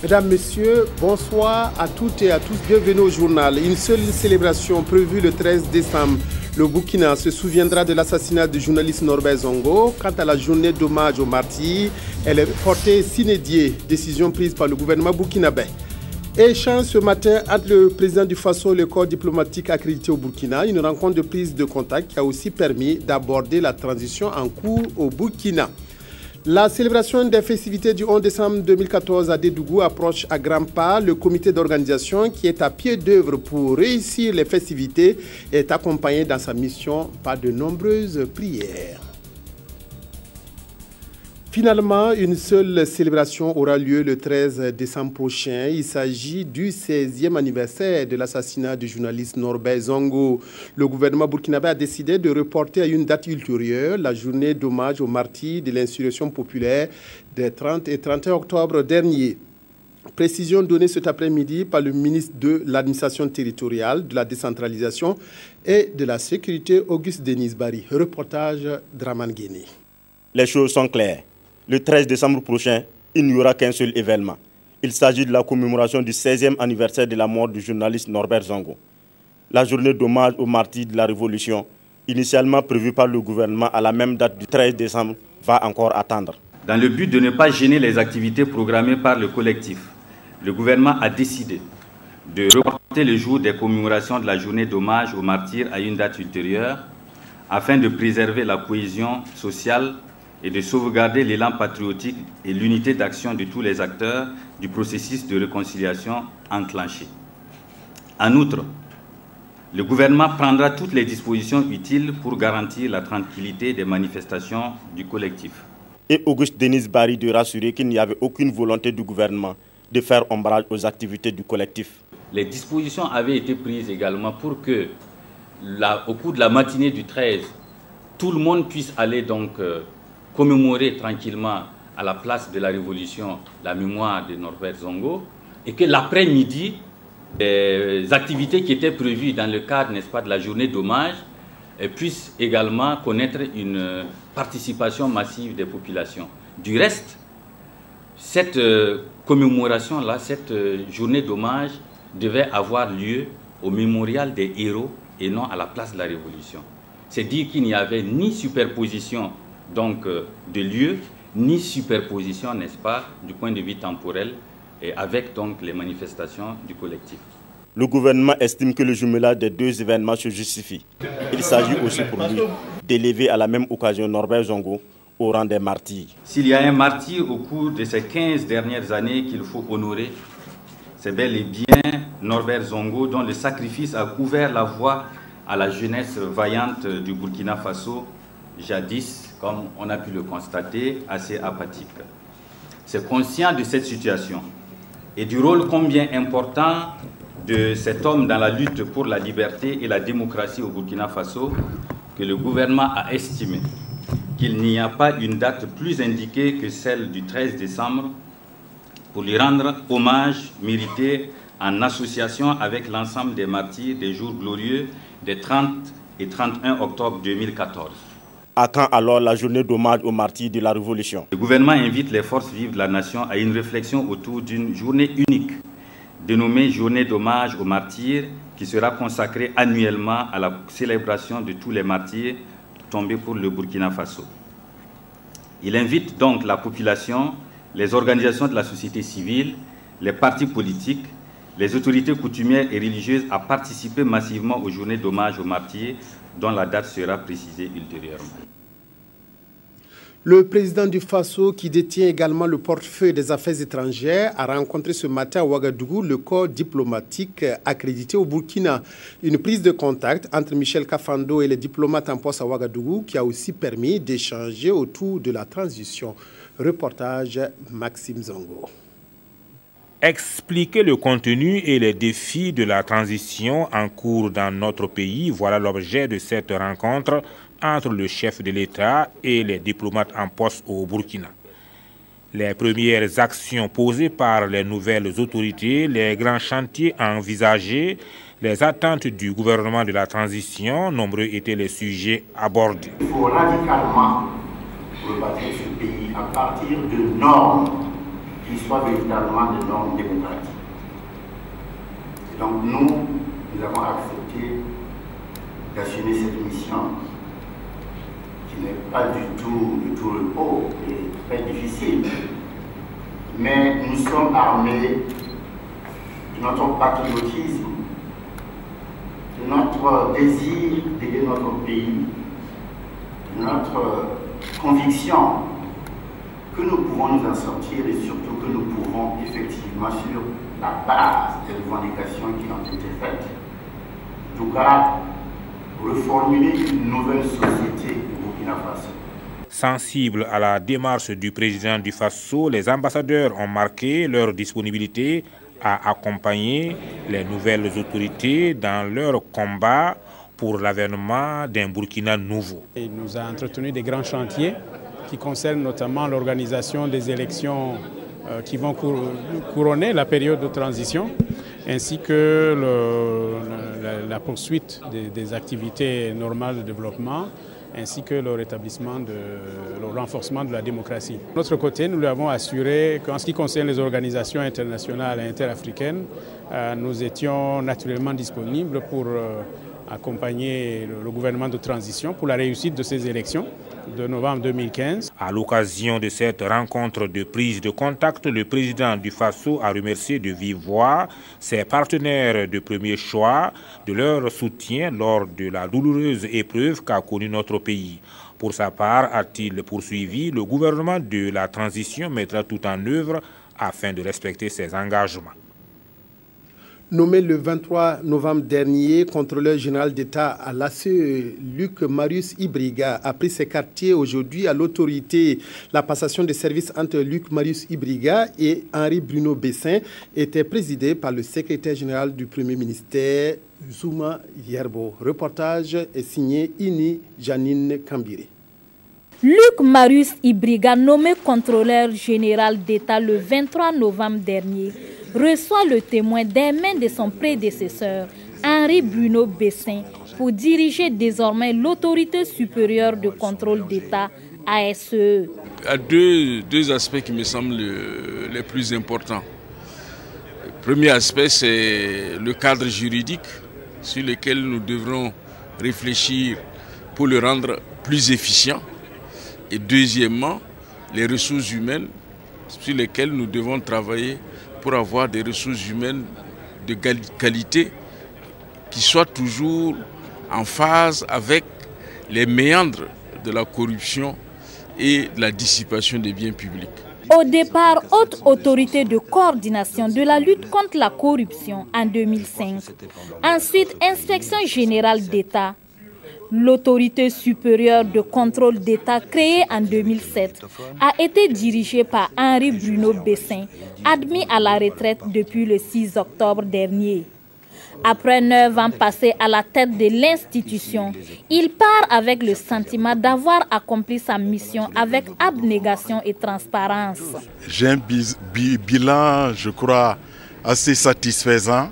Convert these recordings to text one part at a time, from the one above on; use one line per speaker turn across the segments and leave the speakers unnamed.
Mesdames, Messieurs, bonsoir à toutes et à tous. Bienvenue au journal. Une seule célébration prévue le 13 décembre. Le Burkina se souviendra de l'assassinat du journaliste Norbert Zongo. Quant à la journée d'hommage aux martyrs, elle est portée sine die, décision prise par le gouvernement burkinabé. Échange ce matin entre le président du Faso et le corps diplomatique accrédité au Burkina, une rencontre de prise de contact qui a aussi permis d'aborder la transition en cours au Burkina. La célébration des festivités du 11 décembre 2014 à Dédougou approche à grands pas. Le comité d'organisation qui est à pied d'œuvre pour réussir les festivités est accompagné dans sa mission par de nombreuses prières. Finalement, une seule célébration aura lieu le 13 décembre prochain. Il s'agit du 16e anniversaire de l'assassinat du journaliste Norbert Zongo. Le gouvernement burkinabé a décidé de reporter à une date ultérieure la journée d'hommage aux martyrs de l'insurrection populaire des 30 et 31 octobre dernier. Précision donnée cet après-midi par le ministre de l'administration territoriale, de la décentralisation et de la sécurité, Auguste Denis Barry. Reportage Draman Guéné.
Les choses sont claires. Le 13 décembre prochain, il n'y aura qu'un seul événement. Il s'agit de la commémoration du 16e anniversaire de la mort du journaliste Norbert Zongo. La journée d'hommage aux martyrs de la Révolution, initialement prévue par le gouvernement à la même date du 13 décembre, va encore attendre.
Dans le but de ne pas gêner les activités programmées par le collectif, le gouvernement a décidé de reporter le jour des commémorations de la journée d'hommage aux martyrs à une date ultérieure, afin de préserver la cohésion sociale et de sauvegarder l'élan patriotique et l'unité d'action de tous les acteurs du processus de réconciliation enclenché. En outre, le gouvernement prendra toutes les dispositions utiles pour garantir la tranquillité des manifestations du collectif.
Et Auguste Denis Barry de rassurer qu'il n'y avait aucune volonté du gouvernement de faire ombrage aux activités du collectif.
Les dispositions avaient été prises également pour que, au cours de la matinée du 13, tout le monde puisse aller donc commémorer tranquillement à la place de la Révolution la mémoire de Norbert Zongo, et que l'après-midi, les activités qui étaient prévues dans le cadre, n'est-ce pas, de la journée d'hommage puissent également connaître une participation massive des populations. Du reste, cette commémoration-là, cette journée d'hommage devait avoir lieu au mémorial des héros et non à la place de la Révolution. C'est dire qu'il n'y avait ni superposition donc de lieux, ni superposition, n'est-ce pas, du point de vue temporel, et avec donc les manifestations du collectif.
Le gouvernement estime que le jumelage des deux événements se justifie. Il s'agit aussi pour lui d'élever à la même occasion Norbert Zongo au rang des martyrs.
S'il y a un martyr au cours de ces 15 dernières années qu'il faut honorer, c'est bel et bien Norbert Zongo, dont le sacrifice a ouvert la voie à la jeunesse vaillante du Burkina Faso, jadis, comme on a pu le constater, assez apathique. C'est conscient de cette situation et du rôle combien important de cet homme dans la lutte pour la liberté et la démocratie au Burkina Faso que le gouvernement a estimé qu'il n'y a pas une date plus indiquée que celle du 13 décembre pour lui rendre hommage mérité en association avec l'ensemble des martyrs des jours glorieux des 30 et 31 octobre 2014.
À quand alors la journée d'hommage aux martyrs de la Révolution?
Le gouvernement invite les forces vives de la nation à une réflexion autour d'une journée unique, dénommée Journée d'hommage aux martyrs, qui sera consacrée annuellement à la célébration de tous les martyrs tombés pour le Burkina Faso. Il invite donc la population, les organisations de la société civile, les partis politiques, les autorités coutumières et religieuses à participer massivement aux journées d'hommage aux martyrs, dont la date sera précisée ultérieurement.
Le président du Faso, qui détient également le portefeuille des affaires étrangères, a rencontré ce matin à Ouagadougou le corps diplomatique accrédité au Burkina. Une prise de contact entre Michel Kafando et les diplomates en poste à Ouagadougou qui a aussi permis d'échanger autour de la transition. Reportage Maxime Zongo.
Expliquer le contenu et les défis de la transition en cours dans notre pays, voilà l'objet de cette rencontre entre le chef de l'État et les diplomates en poste au Burkina. Les premières actions posées par les nouvelles autorités, les grands chantiers envisagés, les attentes du gouvernement de la transition, nombreux étaient les sujets abordés.
Il faut radicalement rebâtir ce pays à partir de normes qui soient véritablement des normes démocratiques. Et donc nous avons accepté d'assumer cette mission qui n'est pas du tout repos et très difficile. Mais nous sommes armés de notre patriotisme, de notre désir d'aider notre pays, de notre conviction que nous pouvons nous en sortir et surtout que nous pouvons effectivement, sur la base des revendications qui ont été faites, en tout cas, reformuler une nouvelle société au Burkina Faso.
Sensibles à la démarche du président du Faso, les ambassadeurs ont marqué leur disponibilité à accompagner les nouvelles autorités dans leur combat pour l'avènement d'un Burkina nouveau.
Il nous a entretenu des grands chantiers qui concernent notamment l'organisation des élections qui vont couronner la période de transition, ainsi que la poursuite des activités normales de développement, ainsi que le rétablissement, le renforcement de la démocratie. De notre côté, nous lui avons assuré qu'en ce qui concerne les organisations internationales et interafricaines, nous étions naturellement disponibles pour accompagner le gouvernement de transition pour la réussite de ces élections de novembre 2015.
À l'occasion de cette rencontre de prise de contact, le président du Faso a remercié de vive voix ses partenaires de premier choix de leur soutien lors de la douloureuse épreuve qu'a connue notre pays. Pour sa part, a-t-il poursuivi, le gouvernement de la transition mettra tout en œuvre afin de respecter ses engagements.
Nommé le 23 novembre dernier, contrôleur général d'État à l'ACE, Luc Marius Ibriga a pris ses quartiers aujourd'hui à l'autorité. La passation de services entre Luc Marius Ibriga et Henri Bruno Bessin était présidée par le secrétaire général du Premier ministère, Zouma Yerbo. Reportage est signé Ini Janine Kambire.
Luc Marius Ibriga, nommé contrôleur général d'État le 23 novembre dernier, reçoit le témoin des mains de son prédécesseur, Henri Bruno Bessin, pour diriger désormais l'autorité supérieure de contrôle d'État, ASE.
Il y a deux aspects qui me semblent les plus importants. Le premier aspect, c'est le cadre juridique sur lequel nous devrons réfléchir pour le rendre plus efficient. Et deuxièmement, les ressources humaines sur lesquelles nous devons travailler pour avoir des ressources humaines de qualité qui soient toujours en phase avec les méandres de la corruption et de la dissipation des biens publics.
Au départ, haute autorité de coordination de la lutte contre la corruption en 2005. Ensuite, inspection générale d'État. L'autorité supérieure de contrôle d'État créée en 2007 a été dirigée par Henri Bruno Bessin, admis à la retraite depuis le 6 octobre dernier. Après 9 ans passés à la tête de l'institution, il part avec le sentiment d'avoir accompli sa mission avec abnégation et transparence.
J'ai un bilan, je crois, assez satisfaisant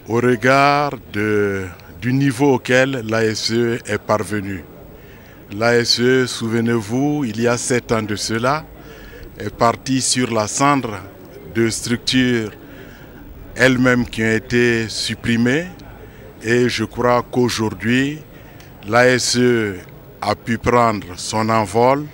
au regard du niveau auquel l'ASE est parvenue. L'ASE, souvenez-vous, il y a 7 ans de cela, est partie sur la cendre de structures elles-mêmes qui ont été supprimées. Et je crois qu'aujourd'hui, l'ASE a pu prendre son envol.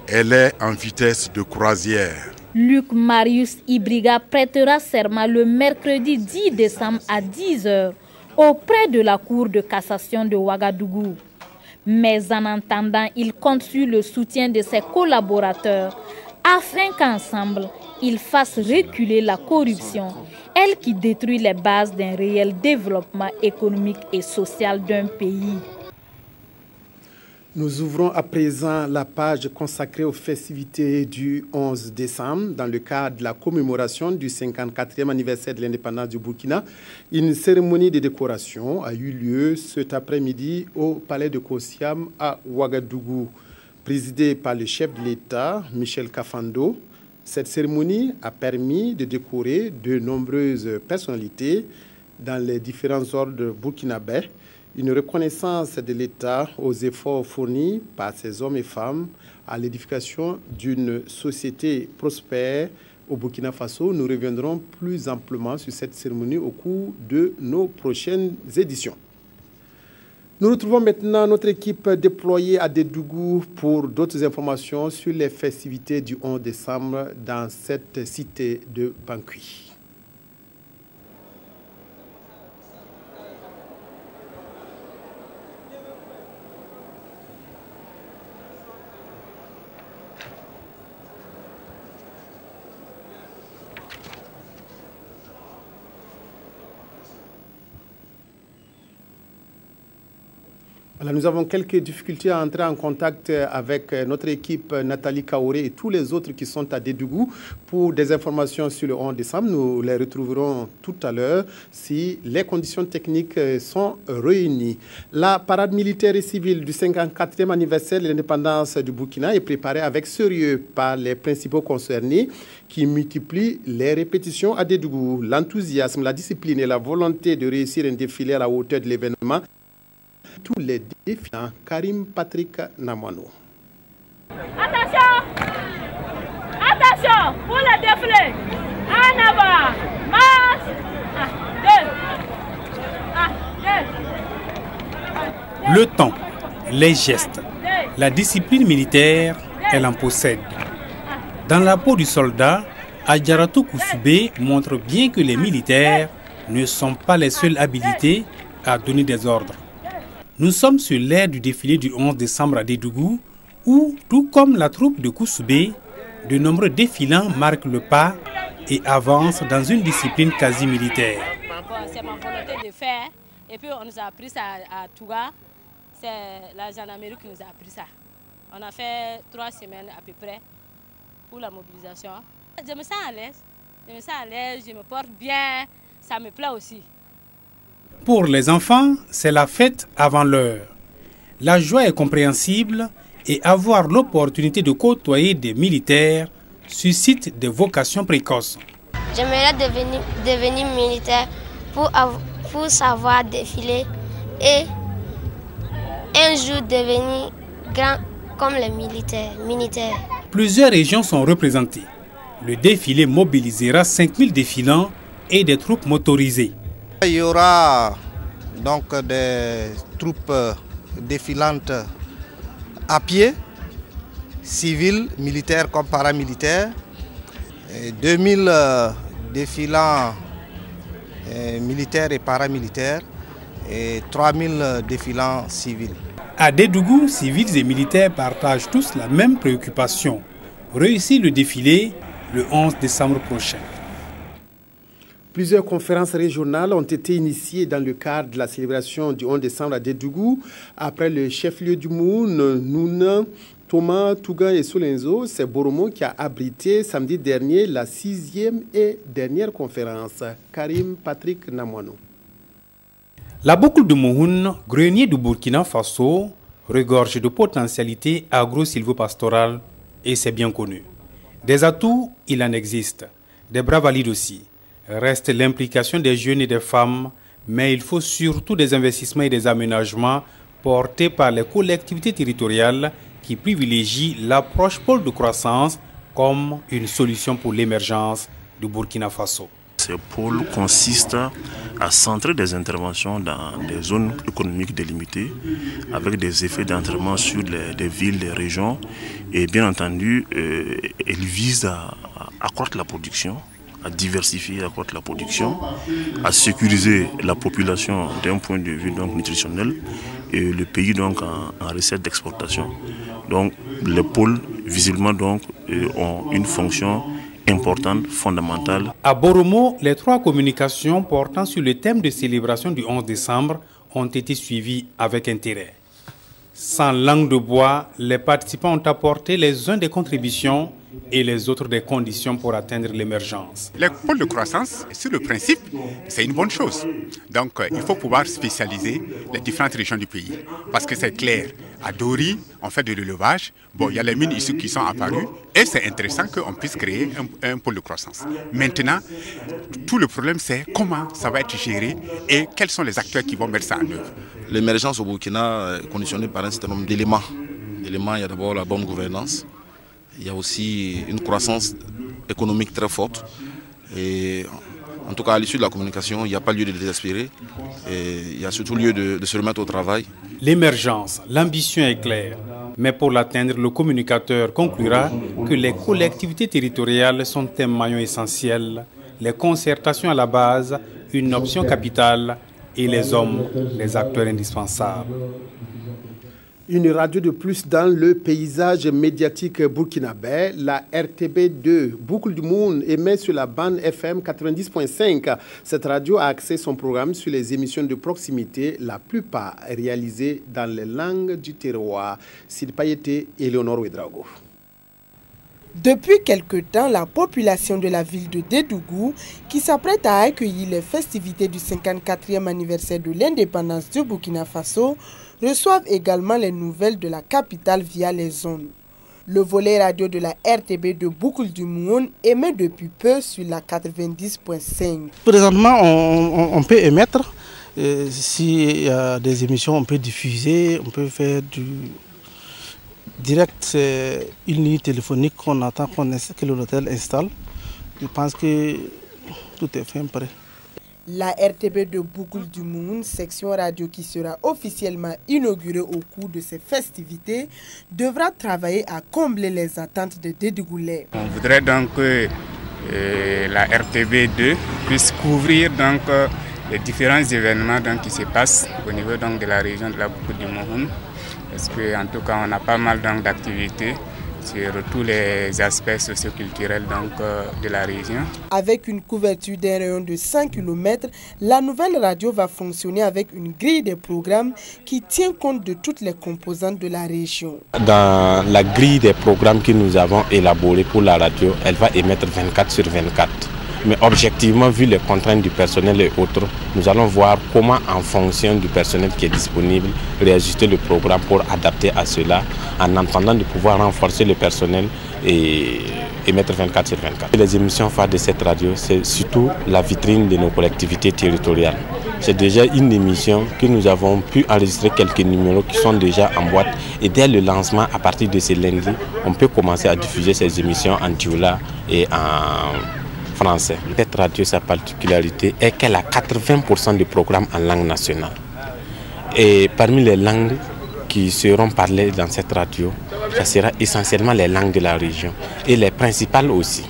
Elle est en vitesse de croisière.
Luc Marius Ibriga prêtera serment le mercredi 10 décembre à 10h. Auprès de la Cour de cassation de Ouagadougou. Mais en attendant, il compte sur le soutien de ses collaborateurs afin qu'ensemble, ils fassent reculer la corruption, elle qui détruit les bases d'un réel développement économique et social d'un pays.
Nous ouvrons à présent la page consacrée aux festivités du 11 décembre dans le cadre de la commémoration du 54e anniversaire de l'indépendance du Burkina. Une cérémonie de décoration a eu lieu cet après-midi au palais de Kosiam à Ouagadougou, présidée par le chef de l'État, Michel Kafando. Cette cérémonie a permis de décorer de nombreuses personnalités dans les différents ordres burkinabés. une reconnaissance de l'État aux efforts fournis par ces hommes et femmes à l'édification d'une société prospère au Burkina Faso. Nous reviendrons plus amplement sur cette cérémonie au cours de nos prochaines éditions. Nous retrouvons maintenant notre équipe déployée à Dédougou pour d'autres informations sur les festivités du 11 décembre dans cette cité de Bankui. Alors, nous avons quelques difficultés à entrer en contact avec notre équipe Nathalie Kaoré et tous les autres qui sont à Dédougou pour des informations sur le 11 décembre. Nous les retrouverons tout à l'heure si les conditions techniques sont réunies. La parade militaire et civile du 54e anniversaire de l'indépendance du Burkina est préparée avec sérieux par les principaux concernés qui multiplient les répétitions à Dédougou. L'enthousiasme, la discipline et la volonté de réussir un défilé à la hauteur de l'événement. Tous les défis. Karim Patrick Namwano.
Attention! Attention! Pour le défilé! En avant! Marche!
1, 2. Le temps, les gestes, la discipline militaire, elle en possède. Dans la peau du soldat, Adjaratou Koussoubé montre bien que les militaires ne sont pas les seuls habilités à donner des ordres. Nous sommes sur l'ère du défilé du 11 décembre à Dédougou, où, tout comme la troupe de Koussoubé, de nombreux défilants marquent le pas et avancent dans une discipline quasi militaire.
C'est ma volonté de faire, et puis on nous a appris ça à Touga, c'est la gendarmerie qui nous a appris ça. On a fait 3 semaines à peu près pour la mobilisation. Je me sens à l'aise, je me porte bien, ça me plaît aussi.
Pour les enfants, c'est la fête avant l'heure. La joie est compréhensible et avoir l'opportunité de côtoyer des militaires suscite des vocations précoces.
J'aimerais devenir militaire pour savoir défiler et un jour devenir grand comme les militaires.
Plusieurs régions sont représentées. Le défilé mobilisera 5000 défilants et des troupes motorisées.
Il y aura donc des troupes défilantes à pied, civiles, militaires comme paramilitaires, 2000 défilants militaires et paramilitaires et 3000 défilants civils.
À Dédougou, civils et militaires partagent tous la même préoccupation, réussir le défilé le 11 décembre prochain.
Plusieurs conférences régionales ont été initiées dans le cadre de la célébration du 11 décembre à Dédougou. Après le chef-lieu du Moun, Nouna, Thomas, Touga et Solenzo, c'est Boromo qui a abrité samedi dernier la 6e et dernière conférence. Karim Patrick Namwano.
La boucle de Mohun, grenier du Burkina Faso, regorge de potentialités agro-silvopastorales et c'est bien connu. Des atouts, il en existe. Des bras valides aussi. Reste l'implication des jeunes et des femmes, mais il faut surtout des investissements et des aménagements portés par les collectivités territoriales qui privilégient l'approche pôle de croissance comme une solution pour l'émergence du Burkina Faso.
Ce pôle consiste à centrer des interventions dans des zones économiques délimitées avec des effets d'entraînement sur des villes, des régions et bien entendu, il vise à accroître la production, à diversifier, à accroître la production, à sécuriser la population d'un point de vue donc, nutritionnel et le pays donc en recette d'exportation. Donc les pôles visiblement donc ont une fonction importante, fondamentale.
À Boromo, les 3 communications portant sur le thème de célébration du 11 décembre ont été suivies avec intérêt. Sans langue de bois, les participants ont apporté les uns des contributions et les autres des conditions pour atteindre l'émergence.
Les pôles de croissance, sur le principe, c'est une bonne chose. Donc, il faut pouvoir spécialiser les différentes régions du pays. Parce que c'est clair, à Dori, on fait de l'élevage. Bon, il y a les mines ici qui sont apparues et c'est intéressant qu'on puisse créer un pôle de croissance. Maintenant, tout le problème, c'est comment ça va être géré et quels sont les acteurs qui vont mettre ça en œuvre.
L'émergence au Burkina est conditionnée par un certain nombre d'éléments. Il y a d'abord la bonne gouvernance. Il y a aussi une croissance économique très forte. Et en tout cas, à l'issue de la communication, il n'y a pas lieu de désespérer. Et il y a surtout lieu de se remettre au travail.
L'émergence, l'ambition est claire. Mais pour l'atteindre, le communicateur conclura que les collectivités territoriales sont un maillon essentiel, les concertations à la base, une option capitale et les hommes, les acteurs indispensables.
Une radio de plus dans le paysage médiatique burkinabé, la RTB2 Boucle du Monde émet sur la bande FM 90.5. Cette radio a axé son programme sur les émissions de proximité, la plupart réalisées dans les langues du terroir. Sid Payete et Léonore Ouedraogo.
Depuis quelque temps, la population de la ville de Dédougou, qui s'apprête à accueillir les festivités du 54e anniversaire de l'indépendance du Burkina Faso, reçoivent également les nouvelles de la capitale via les zones. Le volet radio de la RTB de Boucle du Monde émet depuis peu sur la 90.5.
Présentement, on peut émettre. S'il y a des émissions, on peut diffuser, on peut faire du direct. C'est une ligne téléphonique qu'on attend que l'hôtel installe. Je pense que tout est fait prêt.
La RTB de Boucle du Monde, section radio qui sera officiellement inaugurée au cours de ces festivités, devra travailler à combler les attentes de Dédougoulais.
On voudrait donc que la RTB2 puisse couvrir donc, les différents événements donc, qui se passent au niveau donc, de la région de la Boucle du Monde. Parce qu'en tout cas, on a pas mal d'activités sur tous les aspects socioculturels de la région.
Avec une couverture d'un rayon de 100 km, la nouvelle radio va fonctionner avec une grille de programmes qui tient compte de toutes les composantes de la région.
Dans la grille des programmes que nous avons élaborés pour la radio, elle va émettre 24 sur 24. Mais objectivement, vu les contraintes du personnel et autres, nous allons voir comment, en fonction du personnel qui est disponible, réajuster le programme pour adapter à cela, en entendant de pouvoir renforcer le personnel et mettre 24 sur 24. Les émissions phares de cette radio, c'est surtout la vitrine de nos collectivités territoriales. C'est déjà une émission que nous avons pu enregistrer quelques numéros qui sont déjà en boîte. Et dès le lancement, à partir de ce lundi, on peut commencer à diffuser ces émissions en dioula et en français. Cette radio, sa particularité est qu'elle a 80% de programmes en langue nationale. Et parmi les langues qui seront parlées dans cette radio, ça sera essentiellement les langues de la région et les principales aussi.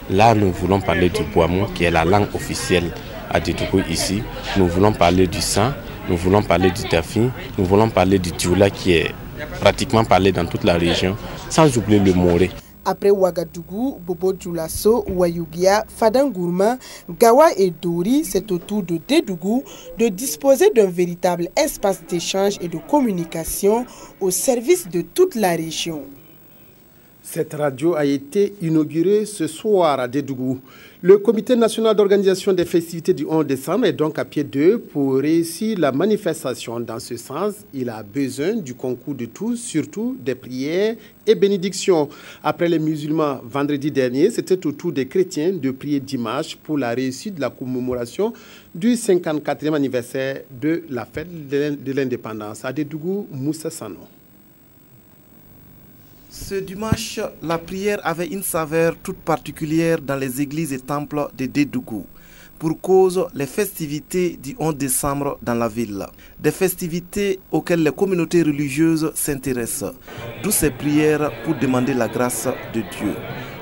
Là, nous voulons parler du Bouamou, qui est la langue officielle à Dédougou ici. Nous voulons parler du San, nous voulons parler du Dafi, nous voulons parler du Dioula qui est pratiquement parlé dans toute la région, sans oublier le Moré.
Après Ouagadougou, Bobo Djoulasso, Ouayougia, Fadangourma, Gawa et Dori, c'est au tour de Dédougou de disposer d'un véritable espace d'échange et de communication au service de toute la région.
Cette radio a été inaugurée ce soir à Dédougou. Le Comité national d'organisation des festivités du 11 décembre est donc à pied d'œuvre pour réussir la manifestation. Dans ce sens, il a besoin du concours de tous, surtout des prières et bénédictions. Après les musulmans, vendredi dernier, c'était au tour des chrétiens de prier dimanche pour la réussite de la commémoration du 54e anniversaire de la fête de l'indépendance. À Dédougou, Moussa Sano.
Ce dimanche, la prière avait une saveur toute particulière dans les églises et temples de Dédougou, pour cause les festivités du 11 décembre dans la ville. Des festivités auxquelles les communautés religieuses s'intéressent, d'où ces prières pour demander la grâce de Dieu.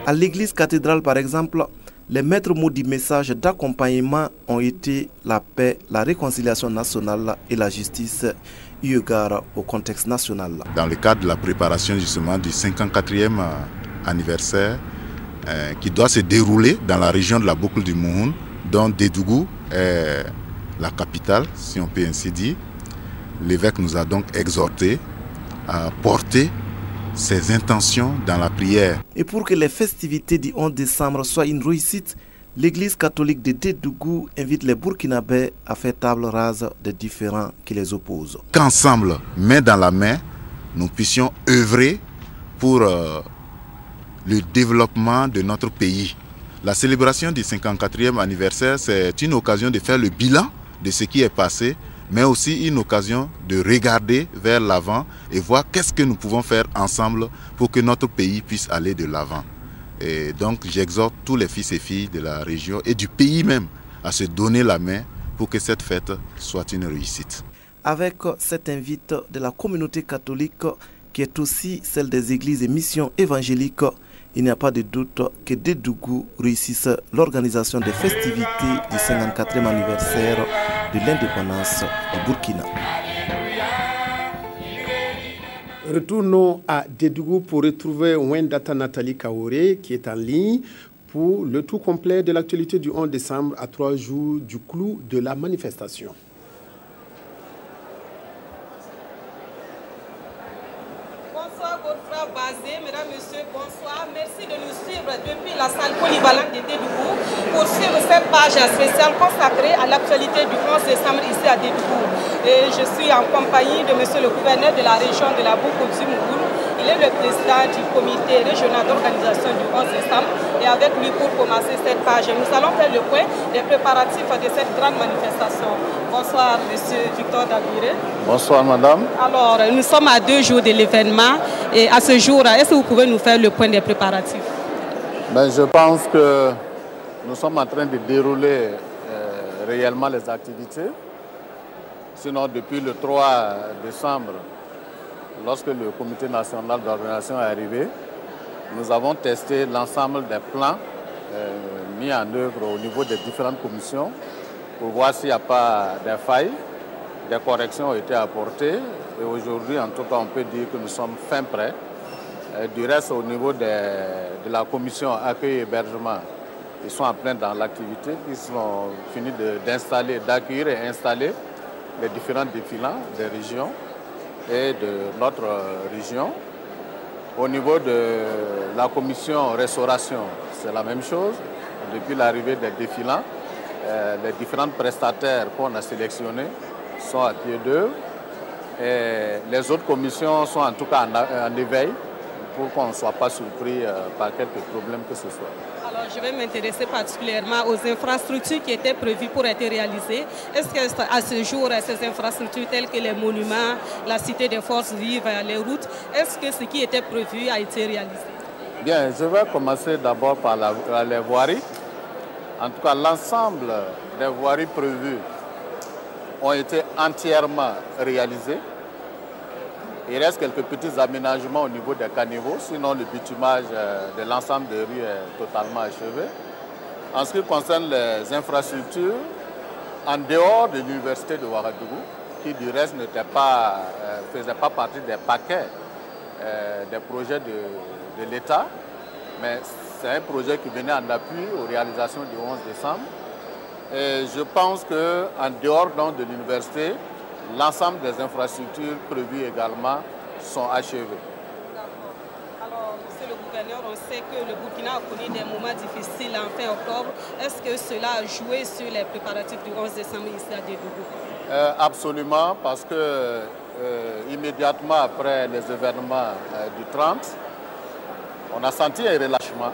À l'église cathédrale par exemple, les maîtres mots du message d'accompagnement ont été la paix, la réconciliation nationale et la justice, eu égard au contexte national.
Dans le cadre de la préparation justement du 54e anniversaire qui doit se dérouler dans la région de la Boucle du Monde, dont Dédougou est la capitale, si on peut ainsi dire, l'évêque nous a donc exhorté à porter ses intentions dans la prière.
Et pour que les festivités du 11 décembre soient une réussite, l'Église catholique de Dédougou invite les Burkinabés à faire table rase des différends qui les opposent.
Qu'ensemble, main dans la main, nous puissions œuvrer pour le développement de notre pays. La célébration du 54e anniversaire, c'est une occasion de faire le bilan de ce qui est passé, mais aussi une occasion de regarder vers l'avant et voir qu'est-ce que nous pouvons faire ensemble pour que notre pays puisse aller de l'avant. Et donc j'exhorte tous les fils et filles de la région et du pays même à se donner la main pour que cette fête soit une réussite.
Avec cette invite de la communauté catholique, qui est aussi celle des églises et missions évangéliques, il n'y a pas de doute que Dédougou réussisse l'organisation des festivités du 54e anniversaire de l'indépendance du Burkina.
Retournons à Dédougou pour retrouver Wendata Nathalie Kaoré qui est en ligne pour le tout complet de l'actualité du 11 décembre à 3 jours du clou de la manifestation.
Bonsoir, votre frère Bazé, mesdames, messieurs, bonsoir. Merci de nous suivre depuis la salle polyvalente de Dédougou pour suivre cette page spéciale consacrée à l'actualité du 11 décembre ici à Dédougou. Et je suis en compagnie de monsieur le gouverneur de la région de la Boukoudji-Mougoul. Il est le président du comité régional d'organisation du 11 décembre. Et avec lui, pour commencer cette page, nous allons faire le point des préparatifs de cette grande manifestation. Bonsoir, monsieur Victor Dabiré.
Bonsoir, madame.
Alors, nous sommes à 2 jours de l'événement. Et à ce jour, est-ce que vous pouvez nous faire le point des préparatifs?
Je pense que nous sommes en train de dérouler réellement les activités. Sinon, depuis le 3 décembre, lorsque le comité national d'organisation est arrivé, nous avons testé l'ensemble des plans mis en œuvre au niveau des différentes commissions pour voir s'il n'y a pas de failles. Des corrections ont été apportées et aujourd'hui, en tout cas, on peut dire que nous sommes fin prêts. Du reste, au niveau de la commission accueil et hébergement, ils sont en plein dans l'activité. Ils ont fini d'installer, d'accueillir et installer les différents défilants des régions et de notre région. Au niveau de la commission restauration, c'est la même chose. Depuis l'arrivée des défilants, les différents prestataires qu'on a sélectionnés sont à pied d'œuvre. Et les autres commissions sont en tout cas en éveil pour qu'on ne soit pas surpris par quelques problèmes que ce soit.
Alors, je vais m'intéresser particulièrement aux infrastructures qui étaient prévues pour être réalisées. Est-ce qu'à ce jour, ces infrastructures telles que les monuments, la cité des forces vives, les routes, est-ce que ce qui était prévu a été réalisé?
Bien, je vais commencer d'abord par les voiries. En tout cas, l'ensemble des voiries prévues ont été entièrement réalisées. Il reste quelques petits aménagements au niveau des caniveaux, sinon le bitumage de l'ensemble des rues est totalement achevé. En ce qui concerne les infrastructures, en dehors de l'université de Ouagadougou, qui du reste ne faisait pas partie des paquets des projets de l'État, mais c'est un projet qui venait en appui aux réalisations du 11 décembre. Et je pense qu'en dehors donc, de l'université, l'ensemble des infrastructures prévues également sont achevées.
Alors, monsieur le gouverneur, on sait que le Burkina a connu des moments difficiles en fin octobre. Est-ce que cela a joué sur les préparatifs du 11 décembre ici à Dédougou?
Absolument, parce que immédiatement après les événements du 30, on a senti un relâchement,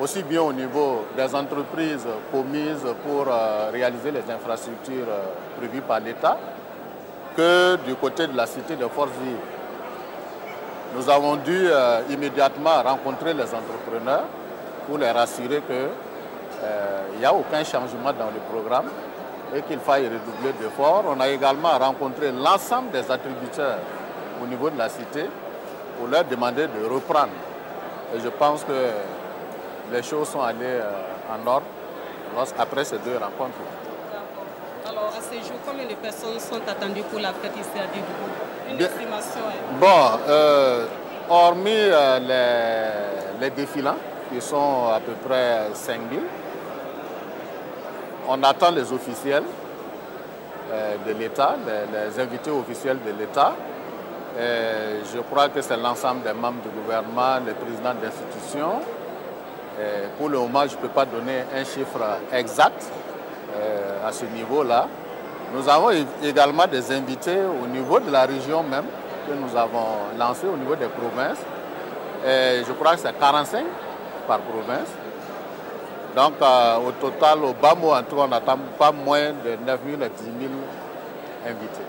aussi bien au niveau des entreprises commises pour réaliser les infrastructures prévues par l'État que du côté de la cité des forces vives. Nous avons dû immédiatement rencontrer les entrepreneurs pour les rassurer qu'il n'y a aucun changement dans le programme et qu'il faille redoubler d'efforts. On a également rencontré l'ensemble des attributeurs au niveau de la cité pour leur demander de reprendre. Et je pense que les choses sont allées en ordre après ces 2 rencontres.
Alors, à ce jour, combien de personnes sont attendues pour la fête ici à Dédougou? Une estimation.
Bon, hormis les défilants, qui sont à peu près 5000, on attend les officiels de l'État, les invités officiels de l'État. Je crois que c'est l'ensemble des membres du gouvernement, les présidents d'institutions. Pour le moment, je ne peux pas donner un chiffre exact à ce niveau-là. Nous avons également des invités au niveau de la région même, que nous avons lancé au niveau des provinces. Je crois que c'est 45 par province. Donc au total, au bas mot, en tout cas, on n'attend pas moins de 9 000 à 10 000 invités.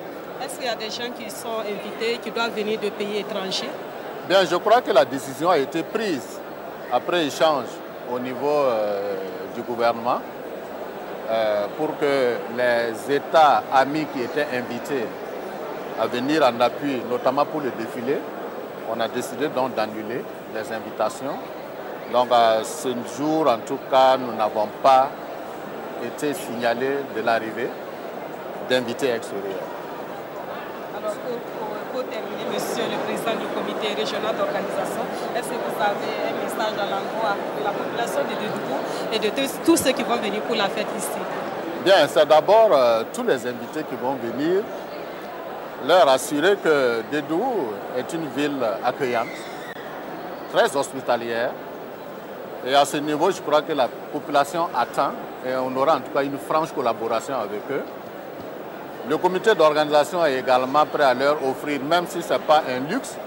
Est-ce qu'il y a des gens qui sont invités, qui doivent venir de pays étrangers?
Bien, je crois que la décision a été prise après échange au niveau du gouvernement pour que les États amis qui étaient invités à venir en appui, notamment pour le défilé, on a décidé donc d'annuler les invitations. Donc à ce jour, en tout cas, nous n'avons pas été signalés de l'arrivée d'invités extérieurs.
Alors pour terminer, monsieur le président du comité régional d'organisation, est-ce que vous avez un message à l'endroit de la population de Dédougou et de tous ceux qui vont venir pour la fête ici?
Bien, c'est d'abord tous les invités qui vont venir, leur assurer que Dédougou est une ville accueillante, très hospitalière. Et à ce niveau, je crois que la population attend et on aura en tout cas une franche collaboration avec eux. Le comité d'organisation est également prêt à leur offrir, même si ce n'est pas un luxe,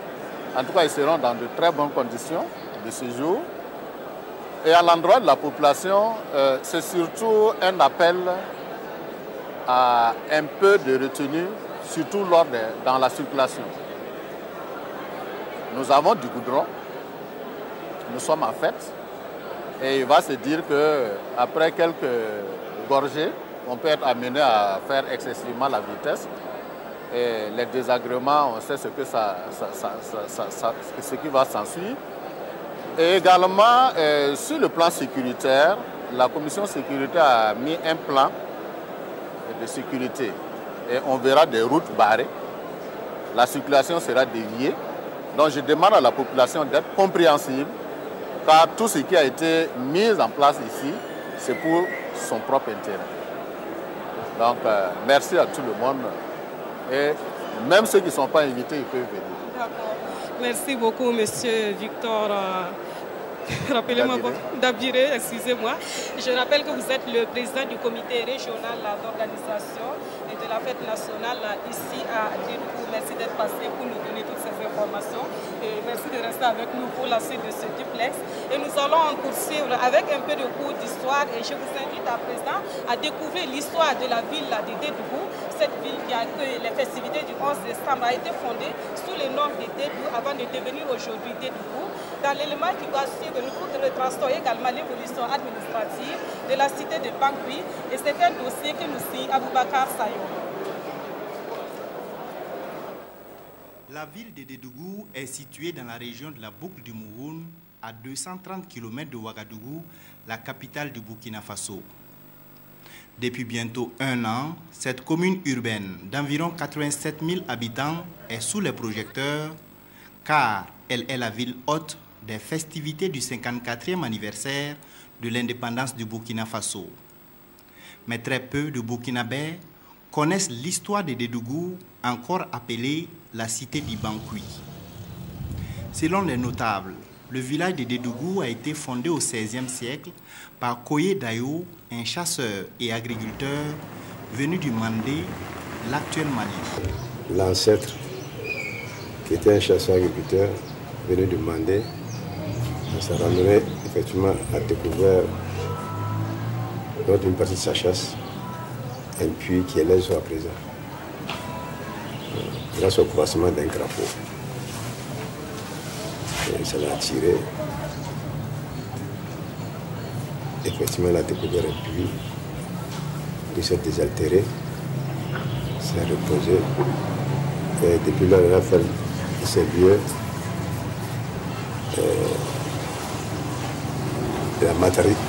en tout cas ils seront dans de très bonnes conditions de séjour. Et à l'endroit de la population, c'est surtout un appel à un peu de retenue, surtout dans la circulation. Nous avons du goudron, nous sommes en fête, et il va se dire qu'après quelques gorgées, on peut être amené à faire excessivement la vitesse. Et les désagréments, on sait ce qui va s'ensuivre. Et également, sur le plan sécuritaire, la commission sécurité a mis un plan de sécurité. Et on verra des routes barrées. La circulation sera déviée. Donc je demande à la population d'être compréhensible, car tout ce qui a été mis en place ici, c'est pour son propre intérêt. Donc, merci à tout le monde. Et même ceux qui ne sont pas invités, ils peuvent venir.
D'accord. Merci beaucoup, monsieur Victor. Rappelez-moi, Dabiré, excusez-moi. Je rappelle que vous êtes le président du comité régional d'organisation et de la fête nationale ici à Dédougou. Merci d'être passé pour nous donner toutes ces informations. Et merci de rester avec nous pour la suite de ce duplex. Et nous allons en poursuivre avec un peu de cours d'histoire. Et je vous invite à présent à découvrir l'histoire de la ville de Dédougou. Cette ville qui accueille les festivités du 11 décembre a été fondée sous le nom de Dédougou avant de devenir aujourd'hui Dédougou. Dans l'élément qui va suivre, nous pouvons retranscrire également l'évolution administrative de la cité de Bangui. Et c'est un dossier que nous signe Aboubakar Sayo.
La ville de Dédougou est située dans la région de la boucle du Mouhoun, à 230 km de Ouagadougou, la capitale du Burkina Faso. Depuis bientôt un an, cette commune urbaine d'environ 87 000 habitants est sous les projecteurs, car elle est la ville hôte des festivités du 54e anniversaire de l'indépendance du Burkina Faso. Mais très peu de Burkinabés connaissent l'histoire de Dédougou, encore appelée la cité d'Ibankui. Selon les notables, le village de Dédougou a été fondé au XVIe siècle par Koye Dayo, un chasseur et agriculteur venu du Mandé, l'actuel Mali.
L'ancêtre, qui était un chasseur-agriculteur venu du Mandé, s'est ramené effectivement à découvert une partie de sa chasse, un puits qui est là jusqu'à présent, grâce au croissement d'un crapaud. Et ça l'a attiré. Effectivement, il a découvert un puits, il s'est désaltéré, s'est reposé. Et depuis là, il a fait ses lieux. Il a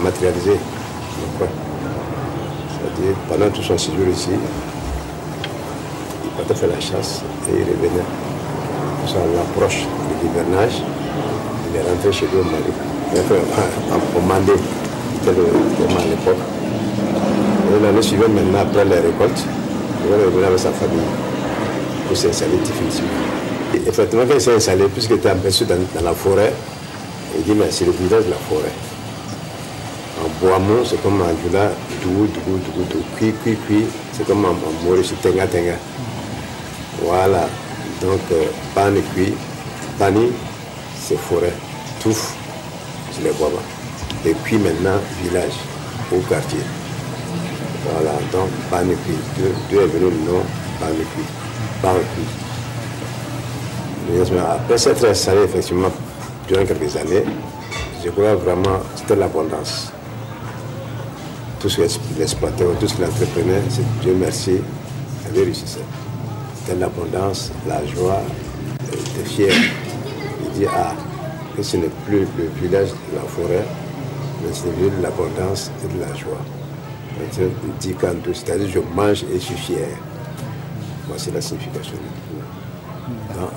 matérialisé le coin. C'est-à-dire, pendant tout son séjour ici, il partait faire la chasse et il revenait. À l'approche de l'hivernage, il est rentré chez lui au Mali. Au Mandé, c'était le moment à l'époque. Et l'année suivante, maintenant, après les récoltes, il va revenir avec sa famille pour s'installer définitivement. Effectivement, quand il s'est installé, puisqu'il était aperçu dans la forêt, il dit mais c'est le village de la forêt. En Boamon, c'est comme en Jula, Dougou, Kui, c'est comme en Maurice, Tenga. Voilà, donc Bani Kui, Bani, c'est forêt, Touf, c'est les Boaba. Et puis maintenant, village, au quartier. Voilà, donc Bani Kui, deux est venu le nom, Bani Kui. Après s'être installé effectivement durant quelques années, je crois vraiment que c'était l'abondance. Tout ce qu'il exploitait, tout ce qu'il entreprenait, c'est Dieu merci, il réussissait. C'était l'abondance, la joie, il était fier. Il dit que ce n'est plus le village de la forêt, mais c'est le lieu de l'abondance et de la joie. Il dit Kantou, c'est-à-dire je mange et je suis fier. Voici la signification.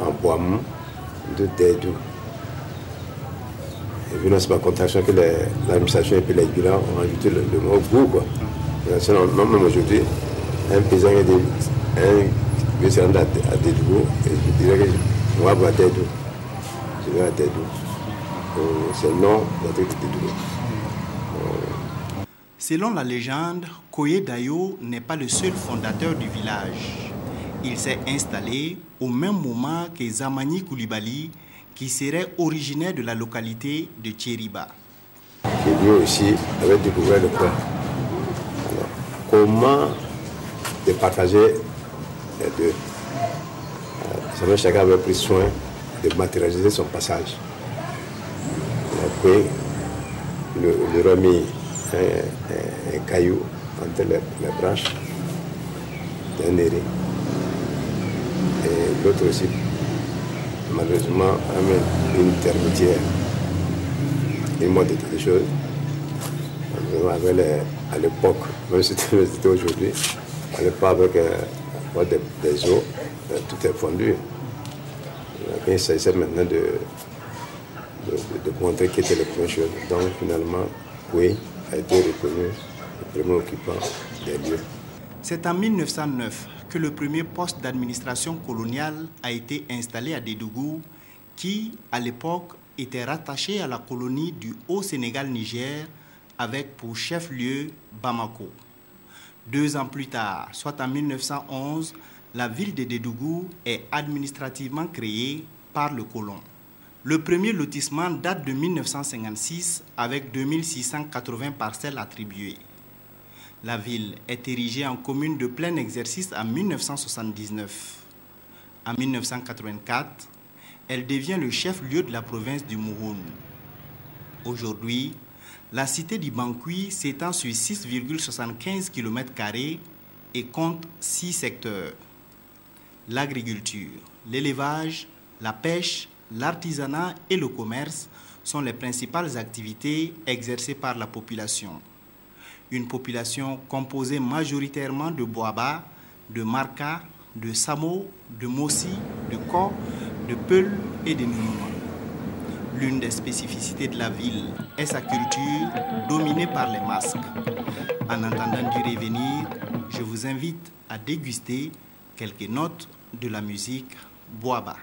En Boamon, de Dédou. Et vu dans cette contraction que l'administration et puis les bilans ont ajouté le mot goût. Même aujourd'hui, un paysan qui veut se rendre à Dédou, et je dirais que je vais à Dédou. Je vais à Dédou. C'est le nom de Dédou.
Selon la légende, Koye Dayo n'est pas le seul fondateur du village. Il s'est installé au même moment que Zamani Koulibaly, qui serait originaire de la localité de Tchériba.
Qui lui aussi avait découvert le point. Alors, comment départager les deux? Chacun avait pris soin de matérialiser son passage. Après, le remis un caillou entre les branches d'un héré. Et l'autre aussi, malheureusement, amène une termitière. Il montre des choses. À l'époque, même si c'était aujourd'hui, à l'époque avec des eaux, tout est fondu. Il s'agissait maintenant de montrer qui était le premier chose. Donc finalement, oui, a été reconnu le premier occupant des lieux.
C'est en 1909 que le premier poste d'administration coloniale a été installé à Dédougou, qui, à l'époque, était rattaché à la colonie du Haut-Sénégal-Niger, avec pour chef-lieu Bamako. 2 ans plus tard, soit en 1911, la ville de Dédougou est administrativement créée par le colon. Le premier lotissement date de 1956 avec 2680 parcelles attribuées. La ville est érigée en commune de plein exercice en 1979. En 1984, elle devient le chef-lieu de la province du Mouhoun. Aujourd'hui, la cité d'Ibankui s'étend sur 6,75 km² et compte 6 secteurs. L'agriculture, l'élevage, la pêche, l'artisanat et le commerce sont les principales activités exercées par la population. Une population composée majoritairement de Boaba, de Marka, de Samo, de Mossi, de Ko, de Peul et de Ninouma. L'une des spécificités de la ville est sa culture dominée par les masques. En entendant du revenir, je vous invite à déguster quelques notes de la musique Boaba.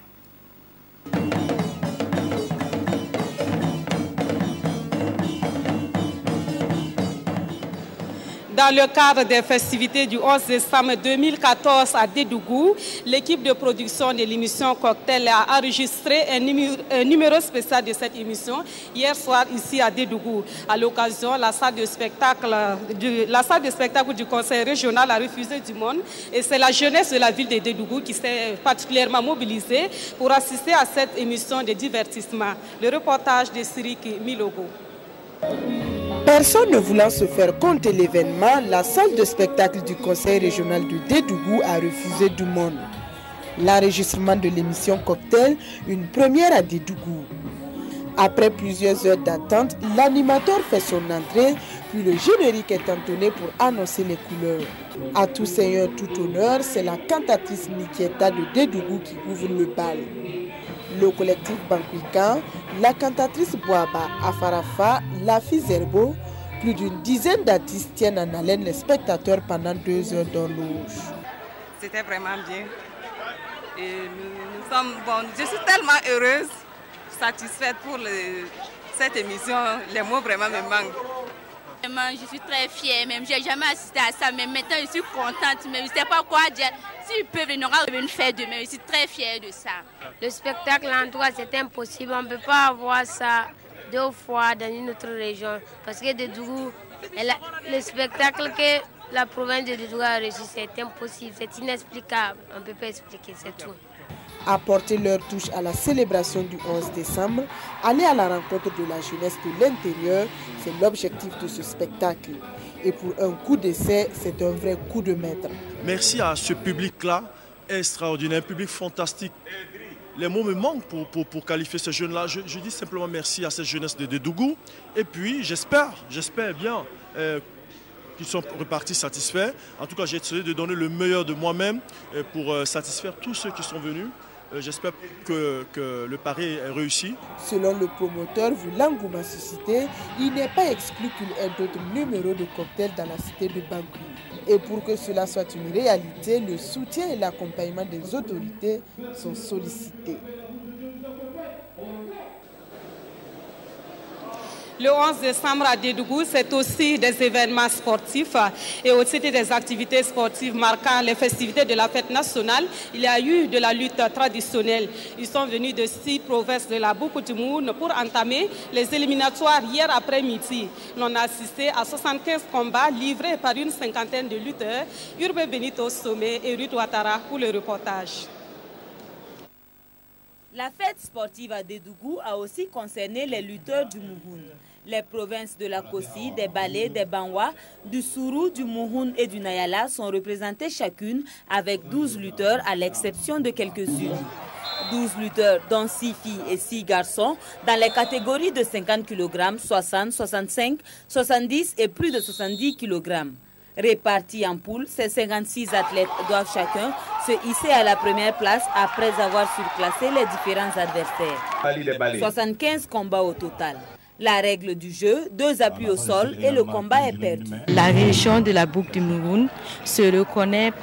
Dans le cadre des festivités du 11 décembre 2014 à Dédougou, l'équipe de production de l'émission Cocktail a enregistré un numéro spécial de cette émission hier soir ici à Dédougou. À l'occasion, la salle de spectacle du conseil régional a refusé du monde et c'est la jeunesse de la ville de Dédougou qui s'est particulièrement mobilisée pour assister à cette émission de divertissement. Le reportage de Siriki Milogo.
Personne ne voulant se faire compter l'événement, la salle de spectacle du conseil régional de Dédougou a refusé du monde. L'enregistrement de l'émission Cocktail, une première à Dédougou. Après plusieurs heures d'attente, l'animateur fait son entrée, puis le générique est entonné pour annoncer les couleurs. À tout seigneur, tout honneur, c'est la cantatrice Nikieta de Dédougou qui ouvre le bal. Le collectif Bankuikan, la cantatrice Boaba Afarafa, la fille Zerbo, plus d'une dizaine d'artistes tiennent en haleine les spectateurs pendant 2 heures d'horloge.
C'était vraiment bien. Et nous sommes, je suis tellement heureuse, satisfaite pour cette émission. Les mots vraiment me manquent.
Vraiment, je suis très fière, même j'ai jamais assisté à ça, mais maintenant je suis contente, mais je ne sais pas quoi dire. S'ils peuvent, ils n'auront pas une fête demain, je suis très fière de ça.
Le spectacle en tout cas c'est impossible, on ne peut pas avoir ça 2 fois dans une autre région, parce que de Dougou, le spectacle que la province de Dougou a reçu, c'est impossible, c'est inexplicable, on ne peut pas expliquer, c'est tout.
Apporter leur touche à la célébration du 11 décembre, aller à la rencontre de la jeunesse de l'intérieur, c'est l'objectif de ce spectacle. Et pour un coup d'essai, c'est un vrai coup de maître.
Merci à ce public-là, extraordinaire, un public fantastique. Les mots me manquent pour qualifier ces jeunes-là. Je dis simplement merci à cette jeunesse de Dougou. Et puis j'espère bien qu'ils sont repartis satisfaits. En tout cas, j'ai essayé de donner le meilleur de moi-même pour satisfaire tous ceux qui sont venus. J'espère que le pari est réussi.
Selon le promoteur, vu l'engouement suscité, il n'est pas exclu qu'il y ait d'autres numéros de cocktails dans la cité de Bangui. Et pour que cela soit une réalité, le soutien et l'accompagnement des autorités sont sollicités.
Le 11 décembre à Dédougou, c'est aussi des événements sportifs et aussi des activités sportives marquant les festivités de la fête nationale. Il y a eu de la lutte traditionnelle. Ils sont venus de 6 provinces de la Boukou du Moun pour entamer les éliminatoires hier après-midi. On a assisté à 75 combats livrés par une cinquantaine de lutteurs. Urbe Benito Sommet et Ruth Ouattara pour le reportage.
La fête sportive à Dédougou a aussi concerné les lutteurs du Mouhoun. Les provinces de la Kossi, des Balé, des Banwa, du Sourou, du Mouhoun et du Nayala sont représentées chacune avec 12 lutteurs à l'exception de quelques-unes. 12 lutteurs, dont 6 filles et 6 garçons, dans les catégories de 50 kg, 60, 65, 70 et plus de 70 kg. Répartis en poules, ces 56 athlètes doivent chacun se hisser à la première place après avoir surclassé les différents adversaires. 75 combats au total. La règle du jeu, 2 appuis au sol et le combat est perdu.
La région de la boucle du Mouhoun se reconnaît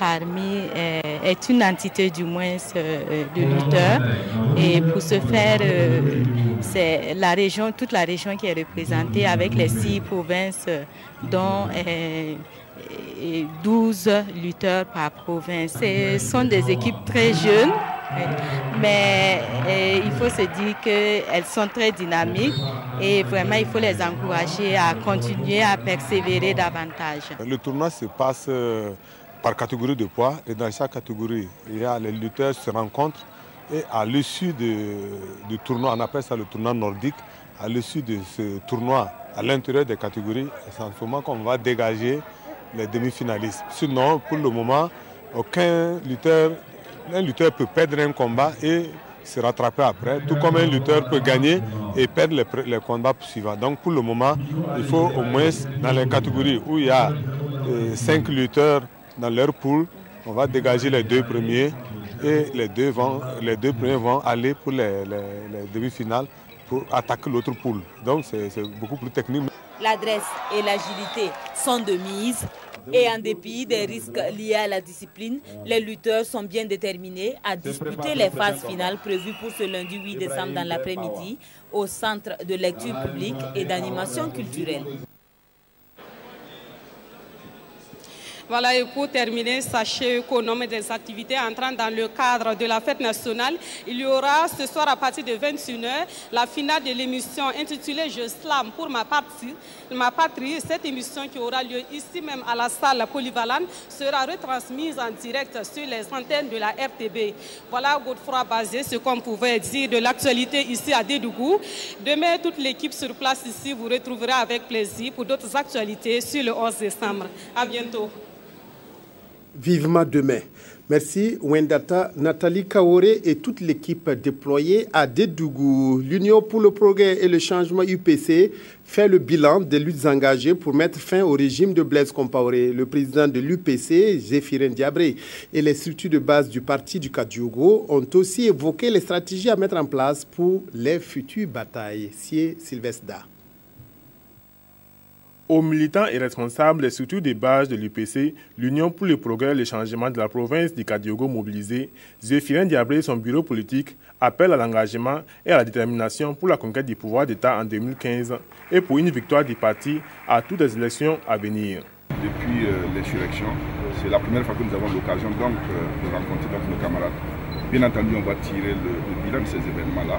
est une entité du moins de lutteurs. Et pour ce faire, c'est toute la région qui est représentée avec les 6 provinces dont 12 lutteurs par province. Ce sont des équipes très jeunes, mais il faut se dire qu'elles sont très dynamiques et vraiment il faut les encourager à continuer à persévérer davantage.
Le tournoi se passe par catégorie de poids et dans chaque catégorie, les lutteurs se rencontrent et à l'issue du tournoi, on appelle ça le tournoi nordique, à l'issue de ce tournoi, à l'intérieur des catégories, c'est en ce moment qu'on va dégager les demi-finalistes. Sinon, pour le moment, un lutteur peut perdre un combat et se rattraper après, tout comme un lutteur peut gagner et perdre les combats suivants. Donc pour le moment, il faut au moins, dans les catégories où il y a 5 lutteurs dans leur poule, on va dégager les 2 premiers et les deux premiers vont aller pour les demi-finales pour attaquer l'autre poule. Donc c'est beaucoup plus technique.
L'adresse et l'agilité sont de mise et en dépit des risques liés à la discipline, les lutteurs sont bien déterminés à disputer les phases finales prévues pour ce lundi 8 décembre dans l'après-midi au Centre de lecture publique et d'animation culturelle.
Voilà, et pour terminer, sachez qu'au nom des activités entrant dans le cadre de la fête nationale, il y aura ce soir à partir de 21h la finale de l'émission intitulée Je slam pour ma patrie. Cette émission qui aura lieu ici même à la salle polyvalente sera retransmise en direct sur les antennes de la RTB. Voilà, Godefroy Bazé, ce qu'on pouvait dire de l'actualité ici à Dédougou. Demain, toute l'équipe sur place ici vous retrouvera avec plaisir pour d'autres actualités sur le 11 décembre. À bientôt.
Vivement demain. Merci Wendata, Nathalie Kaoré et toute l'équipe déployée à Dédougou. L'Union pour le progrès et le changement UPC fait le bilan des luttes engagées pour mettre fin au régime de Blaise Compaoré. Le président de l'UPC, Zéphirin Diabré, et les structures de base du parti du Kadiogo ont aussi évoqué les stratégies à mettre en place pour les futures batailles. C'est Sylvestre Da.
Aux militants et responsables des structures de base de l'UPC, l'Union pour le progrès et le changement de la province du Kadiogo mobilisée, Zéphirin Diabré et son bureau politique appellent à l'engagement et à la détermination pour la conquête du pouvoir d'État en 2015 et pour une victoire du parti à toutes les élections à venir.
Depuis l'insurrection, c'est la première fois que nous avons l'occasion de rencontrer nos camarades. Bien entendu, on va tirer le bilan de ces événements-là,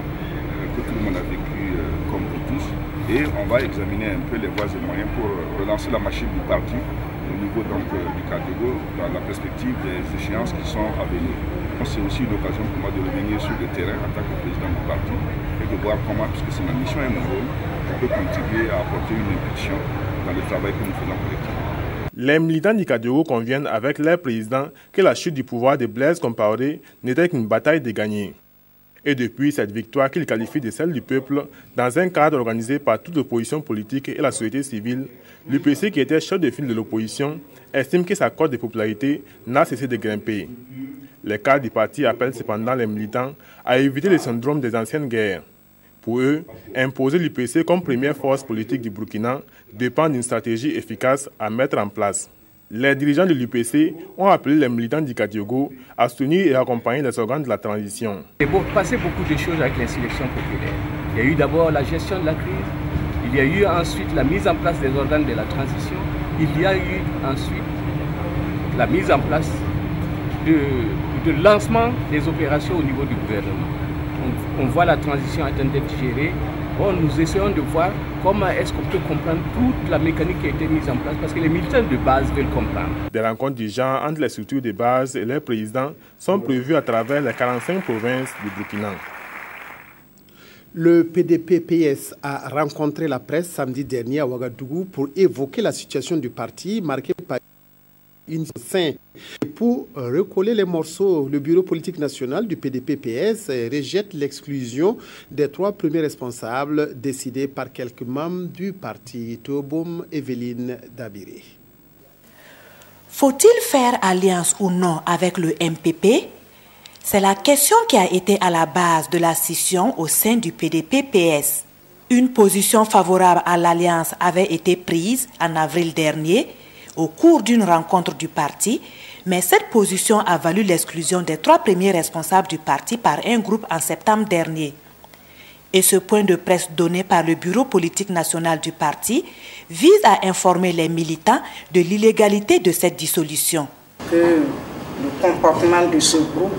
que tout le monde a vécu comme vous tous. Et on va examiner un peu les voies et moyens pour relancer la machine du parti au niveau du Kadiogo dans la perspective des échéances qui sont à venir. C'est aussi une occasion pour moi de revenir sur le terrain en tant que président du parti et de voir comment, puisque c'est ma mission et mon rôle, on peut contribuer à apporter une impulsion dans le travail que nous faisons collectivement.
Les militants du Kadiogo conviennent avec leur président que la chute du pouvoir de Blaise Compaoré n'était qu'une bataille de gagner. Et depuis cette victoire qu'il qualifie de celle du peuple, dans un cadre organisé par toute l'opposition politique et la société civile, l'UPC, qui était chef de file de l'opposition, estime que sa cote de popularité n'a cessé de grimper. Les cadres du parti appellent cependant les militants à éviter le syndrome des anciennes guerres. Pour eux, imposer l'UPC comme première force politique du Burkina dépend d'une stratégie efficace à mettre en place. Les dirigeants de l'UPC ont appelé les militants du Kadiogo à soutenir et accompagner les organes de la transition.
Il s'est passé beaucoup de choses avec l'insurrection populaire. Il y a eu d'abord la gestion de la crise, il y a eu ensuite la mise en place des organes de la transition, il y a eu ensuite la mise en place de lancement des opérations au niveau du gouvernement. On voit la transition en train d'être gérée. Bon, nous essayons de voir comment est-ce qu'on peut comprendre toute la mécanique qui a été mise en place parce que les militants de base veulent comprendre.
Des rencontres du genre entre les structures de base et leurs présidents sont prévues à travers les 45 provinces du Burkina.
Le PDP-PS a rencontré la presse samedi dernier à Ouagadougou pour évoquer la situation du parti marquée par une scène. Pour recoller les morceaux, le bureau politique national du PDP-PS rejette l'exclusion des 3 premiers responsables décidés par quelques membres du parti. Théoboum Evelyne Dabiré.
Faut-il faire alliance ou non avec le MPP? C'est la question qui a été à la base de la scission au sein du PDP-PS. Une position favorable à l'alliance avait été prise en avril dernier au cours d'une rencontre du parti, mais cette position a valu l'exclusion des 3 premiers responsables du parti par un groupe en septembre dernier. Et ce point de presse donné par le bureau politique national du parti vise à informer les militants de l'illégalité de cette dissolution.
Que le comportement de ce groupe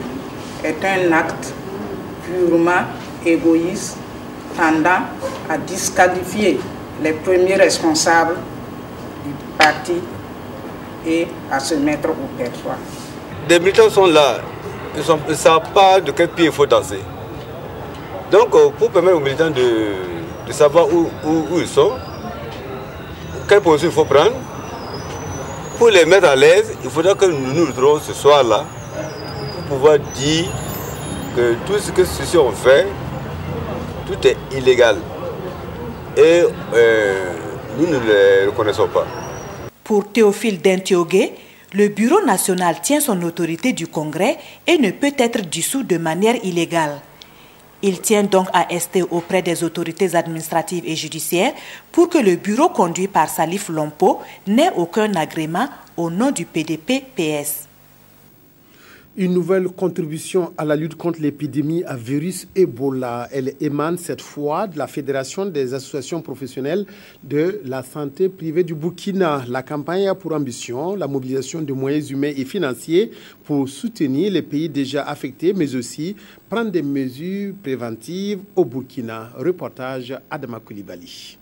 est un acte purement égoïste tendant à disqualifier les premiers responsables du parti et à se mettre au perchoir.
Des militants sont là, ils ne savent pas de quel pied il faut danser. Donc pour permettre aux militants de savoir où ils sont, quelle position il faut prendre, pour les mettre à l'aise, il faudra que nous nous retrouvons ce soir-là pour pouvoir dire que tout ce que ceux-ci ont fait, tout est illégal. Et nous ne les reconnaissons pas.
Pour Théophile Dentiogué, le Bureau national tient son autorité du Congrès et ne peut être dissous de manière illégale. Il tient donc à rester auprès des autorités administratives et judiciaires pour que le bureau conduit par Salif Lompo n'ait aucun agrément au nom du PDP-PS.
Une nouvelle contribution à la lutte contre l'épidémie à virus Ebola. Elle émane cette fois de la Fédération des associations professionnelles de la santé privée du Burkina. La campagne a pour ambition la mobilisation de moyens humains et financiers pour soutenir les pays déjà affectés, mais aussi prendre des mesures préventives au Burkina. Reportage Adama Koulibaly.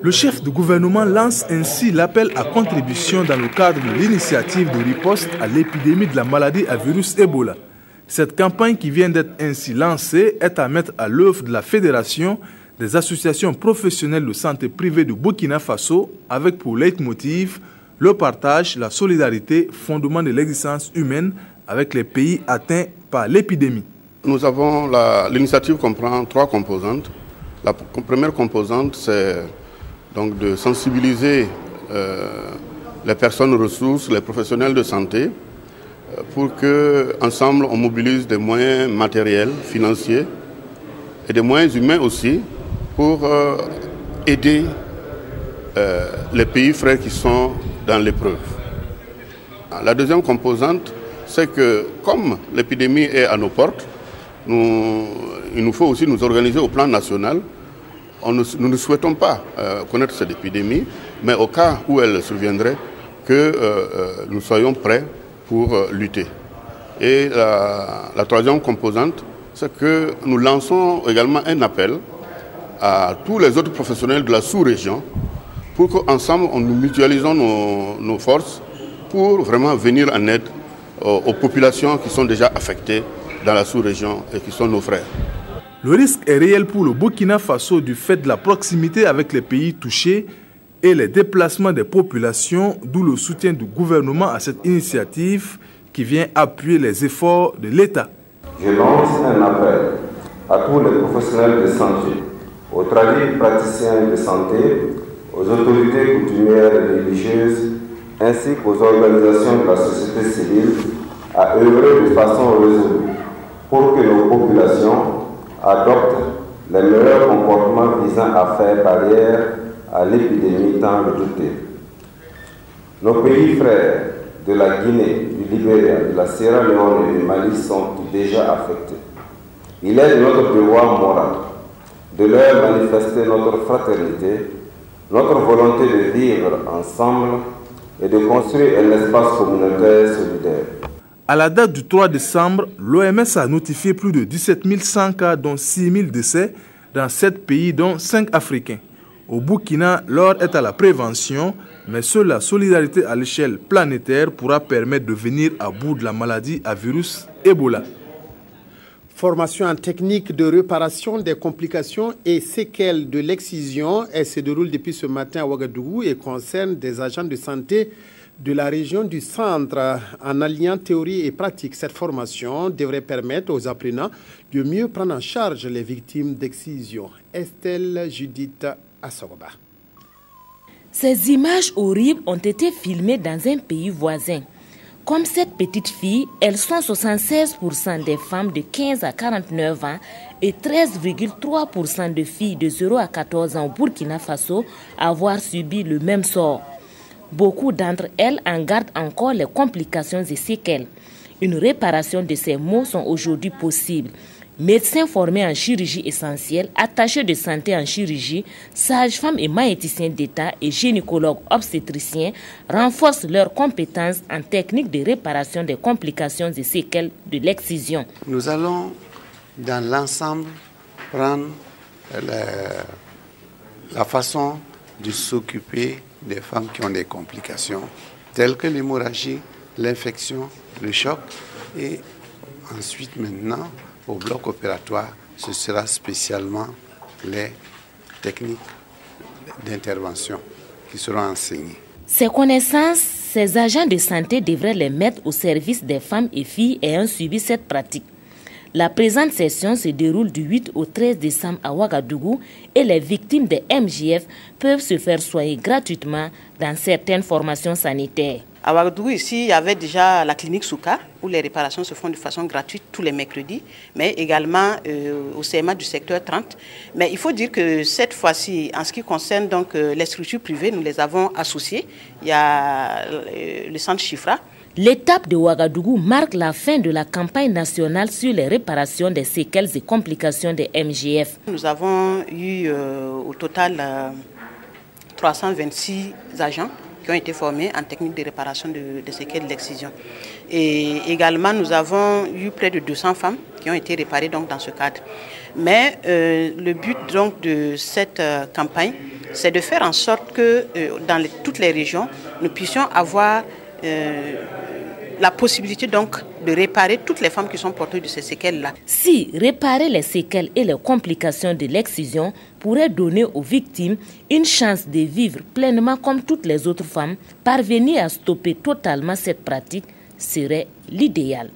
Le chef de gouvernement lance ainsi l'appel à contribution dans le cadre de l'initiative de riposte à l'épidémie de la maladie à virus Ebola. Cette campagne qui vient d'être ainsi lancée est à mettre à l'œuvre de la Fédération des associations professionnelles de santé privée du Burkina Faso avec pour leitmotiv le partage, la solidarité, fondement de l'existence humaine avec les pays atteints par l'épidémie.
Nous avons l'initiative comprend 3 composantes. La première composante, c'est donc de sensibiliser les personnes ressources, les professionnels de santé, pour qu'ensemble on mobilise des moyens matériels, financiers et des moyens humains aussi
pour aider les pays frères qui sont dans l'épreuve. La deuxième composante, c'est que comme l'épidémie est à nos portes, il nous faut aussi nous organiser au plan national. Nous ne souhaitons pas connaître cette épidémie, mais au cas où elle surviendrait, que nous soyons prêts pour lutter. Et la troisième composante, c'est que nous lançons également un appel à tous les autres professionnels de la sous-région pour qu'ensemble, nous mutualisons nos forces pour vraiment venir en aide aux populations qui sont déjà affectées dans la sous-région et qui sont nos frères.
Le risque est réel pour le Burkina Faso du fait de la proximité avec les pays touchés et les déplacements des populations, d'où le soutien du gouvernement à cette initiative qui vient appuyer les efforts de l'État.
Je lance un appel à tous les professionnels de santé, aux praticiens de santé, aux autorités coutumières et religieuses, ainsi qu'aux organisations de la société civile à œuvrer de façon résolue pour que nos populations adoptent les meilleurs comportements visant à faire barrière à l'épidémie tant redoutée. Nos pays frères de la Guinée, du Libéria, de la Sierra Leone et du Mali sont déjà affectés. Il est de notre devoir moral de leur manifester notre fraternité, notre volonté de vivre ensemble et de construire un espace communautaire solidaire.
À la date du 3 décembre, l'OMS a notifié plus de 17 100 cas, dont 6 000 décès, dans 7 pays, dont 5 Africains. Au Burkina, l'heure est à la prévention, mais seule la solidarité à l'échelle planétaire pourra permettre de venir à bout de la maladie à virus Ebola.
Formation en technique de réparation des complications et séquelles de l'excision. Elle se déroule depuis ce matin à Ouagadougou et concerne des agents de santé de la région du centre. En alliant théorie et pratique, cette formation devrait permettre aux apprenants de mieux prendre en charge les victimes d'excision. Estelle Judith Assogoba.
Ces images horribles ont été filmées dans un pays voisin. Comme cette petite fille, elles sont 76% des femmes de 15 à 49 ans et 13,3% de filles de 0 à 14 ans au Burkina Faso à avoir subi le même sort. Beaucoup d'entre elles en gardent encore les complications et séquelles. Une réparation de ces maux sont aujourd'hui possibles. Médecins formés en chirurgie essentielle, attachés de santé en chirurgie, sages-femmes et magnéticiens d'État et gynécologues obstétriciens renforcent leurs compétences en technique de réparation des complications et séquelles de l'excision.
Nous allons dans l'ensemble prendre la façon de s'occuper des femmes qui ont des complications telles que l'hémorragie, l'infection, le choc et ensuite maintenant au bloc opératoire, ce sera spécialement les techniques d'intervention qui seront enseignées.
Ces connaissances, ces agents de santé devraient les mettre au service des femmes et filles ayant suivi cette pratique. La présente session se déroule du 8 au 13 décembre à Ouagadougou et les victimes de MJF peuvent se faire soigner gratuitement dans certaines formations sanitaires.
À Ouagadougou, ici, il y avait déjà la clinique Souka, où les réparations se font de façon gratuite tous les mercredis, mais également au CMA du secteur 30. Mais il faut dire que cette fois-ci, en ce qui concerne donc, les structures privées, nous les avons associées. Il y a le centre Chifra.
L'étape de Ouagadougou marque la fin de la campagne nationale sur les réparations des séquelles et complications des MJF.
Nous avons eu au total 326 agents qui ont été formés en technique de réparation de séquelles de l'excision. Et également, nous avons eu près de 200 femmes qui ont été réparées donc, dans ce cadre. Mais le but donc, de cette campagne, c'est de faire en sorte que dans toutes les régions, nous puissions avoir la possibilité donc de réparer toutes les femmes qui sont porteuses de ces séquelles-là.
Si réparer les séquelles et les complications de l'excision pourrait donner aux victimes une chance de vivre pleinement comme toutes les autres femmes, parvenir à stopper totalement cette pratique serait l'idéal.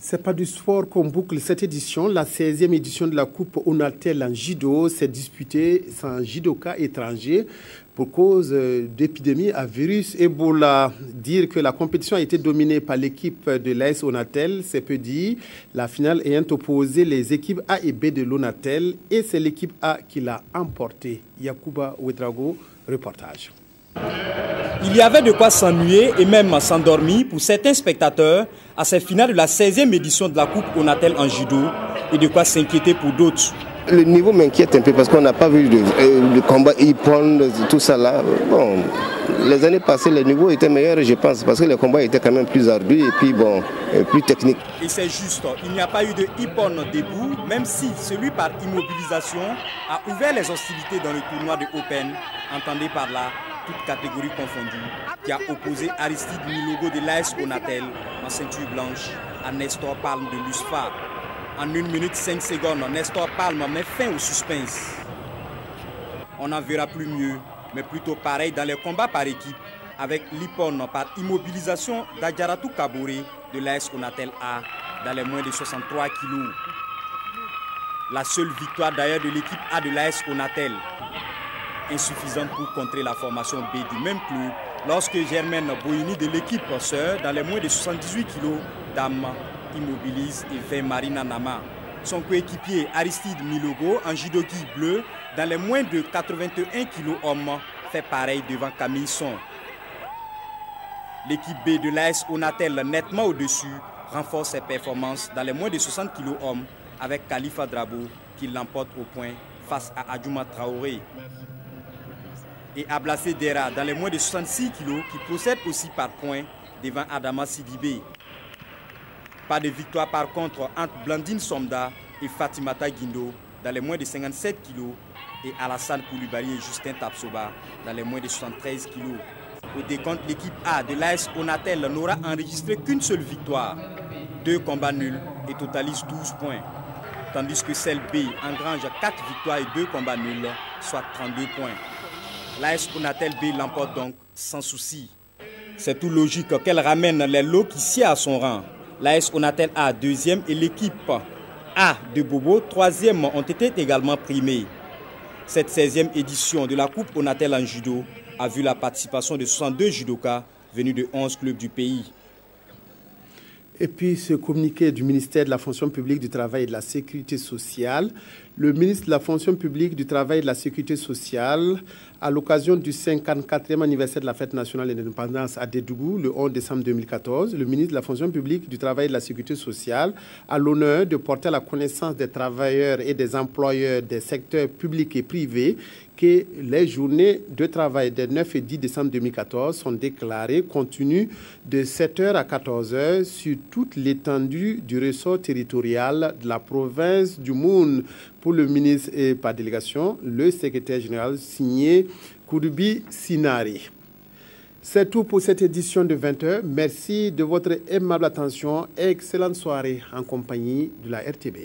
C'est pas du sport qu'on boucle cette édition. La 16e édition de la Coupe Onatel en judo s'est disputée sans judoka étranger pour cause d'épidémie à virus Ebola. Dire que la compétition a été dominée par l'équipe de l'AS Onatel, c'est peu dit. La finale ayant opposé les équipes A et B de l'Onatel et c'est l'équipe A qui l'a emporté. Yacouba Ouedrago, reportage.
Il y avait de quoi s'ennuyer et même s'endormir pour certains spectateurs à cette finale de la 16e édition de la Coupe Onatel en judo et de quoi s'inquiéter pour d'autres.
Le niveau m'inquiète un peu parce qu'on n'a pas vu de combat hippon, tout ça là. Bon, les années passées, le niveau était meilleur, je pense, parce que les combats étaient quand même plus ardus et puis bon, plus techniques.
Et c'est juste, il n'y a pas eu de hippon debout, même si celui par immobilisation a ouvert les hostilités dans le tournoi de Open, entendez par là, toutes catégories confondues, qui a opposé Aristide Milogo de l'AS Onatel en ceinture blanche à Nestor Palme de l'USFA. En 1 minute 5 secondes, Nestor Palme met fin au suspense. On n'en verra plus mieux, mais plutôt pareil dans les combats par équipe, avec l'hippon par immobilisation d'Adjaratou Kabore de l'AS Onatel A dans les moins de 63 kilos. La seule victoire d'ailleurs de l'équipe A de l'AS Onatel, insuffisante pour contrer la formation B du même club, lorsque Germaine Boyini de l'équipe sœur dans les moins de 78 kilos dames immobilise et fait Marina Nama. Son coéquipier Aristide Milogo en judogi bleu dans les moins de 81 kilos hommes fait pareil devant Camille Son. L'équipe B de l'AS Onatel nettement au-dessus renforce ses performances dans les moins de 60 kilos hommes avec Khalifa Drabo qui l'emporte au point face à Adjouma Traoré. Et Ablacé Dera dans les moins de 66 kilos qui procède aussi par points devant Adama Sidibé. Pas de victoire par contre entre Blandine Somda et Fatimata Guindo dans les moins de 57 kilos et Alassane Koulibaly et Justin Tapsoba dans les moins de 73 kilos. Au décompte, l'équipe A de l'AS Onatel n'aura enregistré qu'une seule victoire, 2 combats nuls et totalise 12 points. Tandis que celle B engrange 4 victoires et 2 combats nuls, soit 32 points. L'AS Onatel B l'emporte donc sans souci. C'est tout logique qu'elle ramène les lots qui sied à son rang. L'AS Onatel A 2e et l'équipe A de Bobo 3e ont été également primés. Cette 16e édition de la Coupe Onatel en judo a vu la participation de 62 judokas venus de 11 clubs du pays.
Et puis ce communiqué du ministère de la Fonction publique, du Travail et de la Sécurité sociale. Le ministre de la Fonction publique, du Travail et de la Sécurité sociale, à l'occasion du 54e anniversaire de la Fête nationale de l'indépendance à Dédougou, le 11 décembre 2014, le ministre de la Fonction publique, du Travail et de la Sécurité sociale a l'honneur de porter à la connaissance des travailleurs et des employeurs des secteurs publics et privés que les journées de travail des 9 et 10 décembre 2014 sont déclarées continues de 7h à 14h sur toute l'étendue du ressort territorial de la province du Moun. Pour le ministre et par délégation, le secrétaire général signé Kouroubi Sinari. C'est tout pour cette édition de 20h. Merci de votre aimable attention et excellente soirée en compagnie de la RTB.